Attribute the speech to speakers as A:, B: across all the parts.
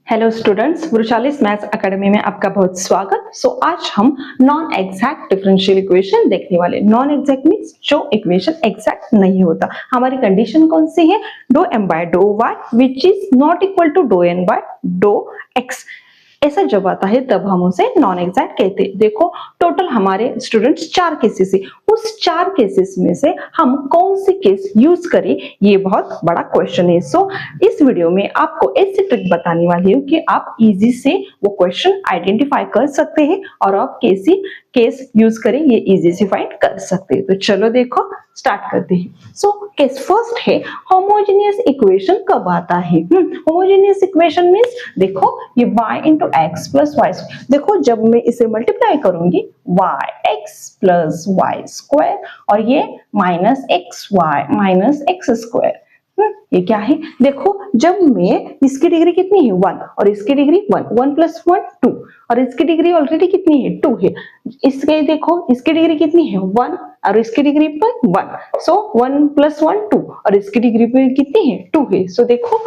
A: Hello students, वृषालिस maths academy में आपका बहुत स्वागत। आज हम नॉन एग्जैक्ट डिफरेंशियल इक्वेशन देखने वाले। नॉन एग्जैक्ट मींस जो इक्वेशन एग्जैक्ट नहीं होता। हमारी कंडीशन कौन सी है? Do M by do Y which is not equal to do N by do X. ऐसा जब आता है तब हम उसे नॉन एग्जैक्ट कहते हैं। देखो टोटल हमारे स्टूडेंट्स 4 केसेस है। उस 4 केसेस में से हम कौन सी केस यूज करें, ये बहुत बड़ा क्वेश्चन है। इस वीडियो में आपको ऐसी ट्रिक बताने वाली हूँ कि आप इजी से वो क्वेश्चन आइडेंटिफाई कर सकते हैं और आप कैसी केस यूज करें ये इजी से फाइंड कर सकते हैं। तो चलो देखो स्टार्ट करते हैं। केस फर्स्ट है होमोजेनियस इक्वेशन कब आता है? होमोजेनियस इक्वेशन मींस देखो ये y into X plus Y. देखो जब मैं इसे मल्टीप्लाई करूंगी y X plus Y square और ये minus X Y minus X square, ये क्या है? देखो जब मैं इसकी डिग्री कितनी है 1 और इसकी डिग्री 1 प्लस 1 2 और इसकी डिग्री ऑलरेडी कितनी है 2 है। इसके देखो इसकी डिग्री कितनी है 1 और इसकी डिग्री पर 1, सो 1 प्लस 1 2 और इसकी डिग्री पे कितनी है 2 है। सो देखो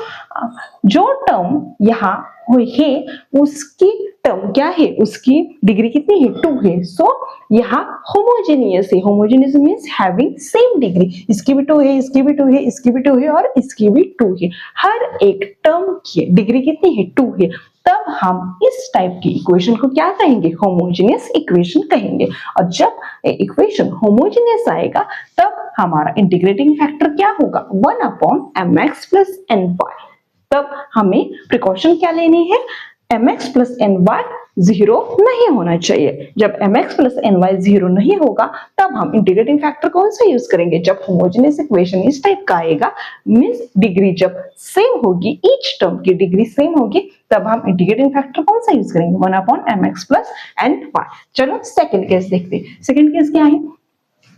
A: जो टर्म यहाँ है उसकी टर्म क्या है, उसकी डिग्री कितनी है 2 है। सो यहाँ होमोजेनियस है। Homogeneous means having same degree. इसकी भी 2 है, इसकी भी 2 है, इसकी भी 2 है और इसकी भी 2 है। हर एक टर्म की डिग्री कितनी है 2 है। तब हम इस टाइप की इक्वेशन को क्या कहेंगे? होमोजेनियस इक्वेशन कहेंगे। और जब इक्वेशन होमोजेनियस आएगा तब हमारा इंटीग्रेटिंग फैक्टर क्या होगा? 1/mx plus ny। तब हमें प्रिकॉशन क्या लेनी है? mx प्लस ny 0 नहीं होना चाहिए। जब mx प्लस ny 0 नहीं होगा तब हम इंटीग्रेटिंग फैक्टर कौन सा यूज करेंगे? जब होमोजेनियस इक्वेशन इस टाइप का आएगा मींस डिग्री जब सेम होगी, ईच टर्म की डिग्री सेम होगी, तब हम इंटीग्रेटिंग फैक्टर कौन सा यूज करेंगे? 1/mx plus ny। चलो सेकंड केस देखते हैं। सेकंड केस क्या है?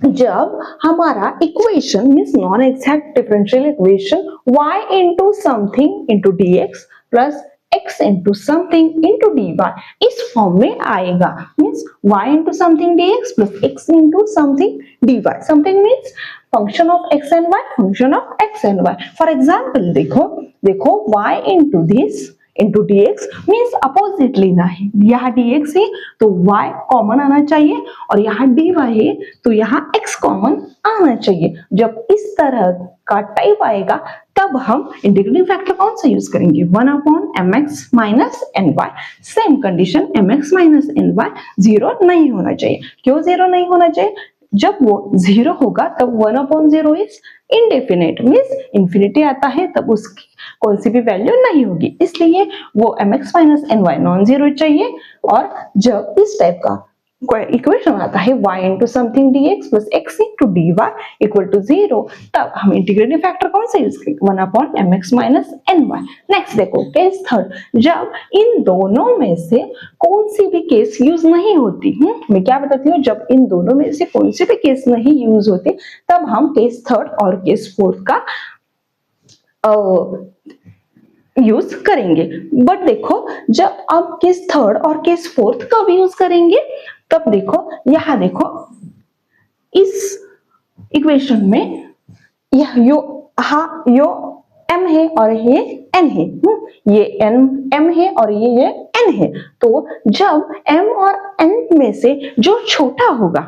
A: जब हमारा equation means non exact differential equation y into something into dx plus x into something into dy इस फॉर्म में आएगा। Means y into something dx plus x into something dy। Something means function of x and y, function of x and y। For example देखो y into this into dx means opposite लेना है। यहाँ dx है तो y common आना चाहिए और यहाँ dy है तो यहाँ x कॉमन आना चाहिए। जब इस तरह का टाइप आएगा तब हम इंटीग्रेटिंग फैक्टर कौन सा यूज करेंगे? 1/mx minus ny। Same condition mx minus ny 0 नहीं होना चाहिए। क्यों 0 नहीं होना चाहिए? जब वो 0 होगा तब 1/0 इज इंडेफिनेट मींस इंफिनिटी आता है, तब उसकी कौन सी भी वैल्यू नहीं होगी, इसलिए वो mx minus ny non zero चाहिए। और जब इस टाइप का इक्वेशन आता है y into something dx plus x into dy equal to 0 तब हम इंटीग्रेटिंग फैक्टर कौन सा यूज करेंगे? 1/mx minus ny। नेक्स्ट देखो केस थर्ड, जब इन दोनों में से कौन सी भी केस यूज नहीं होती। मैं क्या बताती हूँ, जब इन दोनों में से कौन सी भी केस नहीं यूज होती तब हम केस थर्ड और केस फोर्थ का यूज करेंगे। बट देखो जब अब केस थर्ड और केस फोर्थ कब यूज करेंगे? तब देखो यहां देखो इस इक्वेशन में यह यो m है और ये n है। ये m है और ये n है। तो जब m और n में से जो छोटा होगा,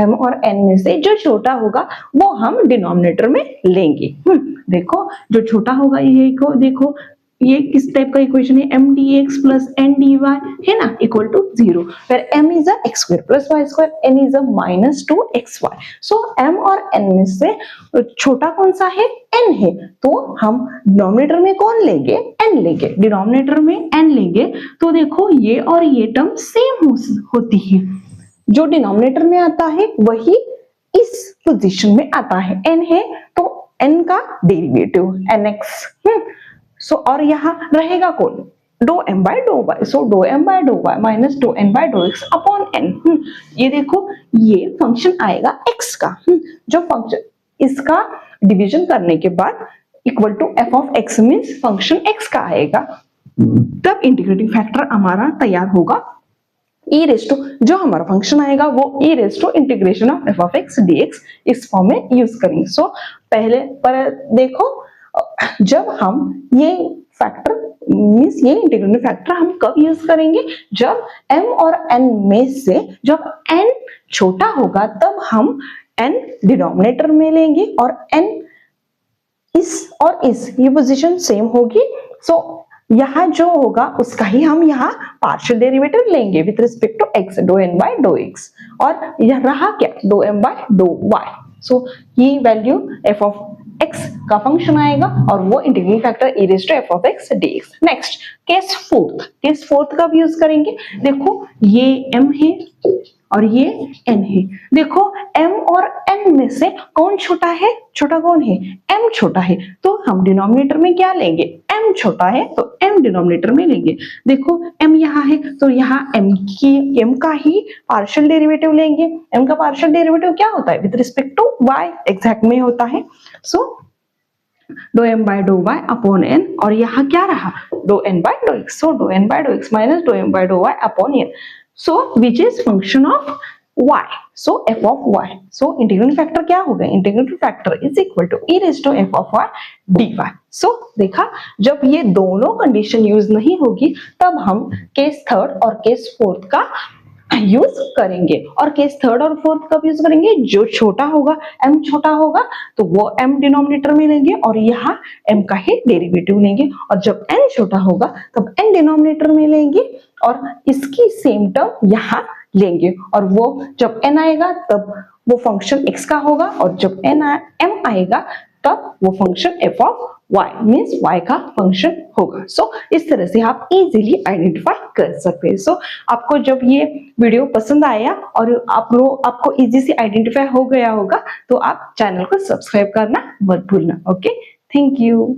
A: m और n में से जो छोटा होगा वो हम डिनोमिनेटर में लेंगे। देखो जो छोटा होगा ये को देखो ये किस टाइप का इक्वेशन है? m dx plus n dy है ना इक्वल टू 0, फिर m is a x square plus y square, n is a minus 2xy। So m और n में से छोटा कौन सा है? n है। तो हम डिनोमिनेटर में कौन लेंगे? n लेंगे। डिनोमिनेटर में n लेंगे तो देखो ये और ये टर्म सेम होती है। जो डिनोमिनेटर में आता है वही इस पोजीशन में आता है। n है तो n का डेरिवेटिव nx। और यहाँ रहेगा कौन? Do m by do y। So do m by do y minus do n by do x upon n। ये देखो ये फंक्शन आएगा x का। जो फंक्शन इसका डिवीजन करने के बाद equal to f of x means function x का आएगा। तब इंटीग्रेटिंग फैक्टर हमारा तैयार होगा। e रेस टू जो हमारा फंक्शन आएगा वो e raise to integration of f of x dx इस फॉर्म में यूज करेंगे। पहले पर देखो जब हम ये फैक्टर मीन्स ये इंटीग्रेटिंग फैक्टर हम कब यूज करेंगे, जब m और n में से जब n छोटा होगा तब हम n डिनोमिनेटर में लेंगे और n इस और इस ये पोजीशन सेम होगी। सो यहाँ जो होगा उसका ही हम यहाँ पार्शियल डेरिवेटिव लेंगे with respect to x, do n by do x, और यह रहा क्या, do m by do y। So ये वैल्यू f ऑफ x का फंक्शन आएगा और वो integrating factor e raise to f of x dx। Next case fourth कब यूज करेंगे, देखो ये m है और ये n है। देखो m और n में से कौन छोटा है, छोटा कौन है, m छोटा है, तो हम डिनोमिनेटर में क्या लेंगे, m छोटा है तो m डिनोमिनेटर में लेंगे। देखो m यहाँ है तो यहाँ m का ही पार्शियल डेरिवेटिव लेंगे। m का पार्शियल डेरिवेटिव क्या होता है, with respect to y exact में होता है। So do m by do y upon n, और यहाँ क्या रहा, do n by do x, so do n by do x minus do m by do y upon n, so which is function of y, so f of y, so integrating factor क्या होगा, integrating factor is equal to e raise to f of y dy। So देखा, जब ये दोनों condition use नहीं होगी तब हम केस थर्ड और केस फोर्थ का यूज करेंगे। और केस थर्ड और फोर्थ कब यूज करेंगे, जो छोटा होगा, m छोटा होगा तो वो m डिनोमिनेटर में लेंगे और यहाँ m का ही डेरिवेटिव लेंगे, और जब n छोटा होगा तब n डिनोमिनेटर में लेंगे और इसकी सेम टर्म यहाँ लेंगे, और वो जब n आएगा तब वो फंक्शन x का होगा, और जब m आएगा तब वो function f of y means y का फंक्शन होगा। सो इस तरह से आप इजीली आइडेंटिफाई कर सकते हैं। सो आपको जब ये वीडियो पसंद आया और आपको इजी से आइडेंटिफाई हो गया होगा तो आप चैनल को सब्सक्राइब करना मत भूलना। Okay, thank you.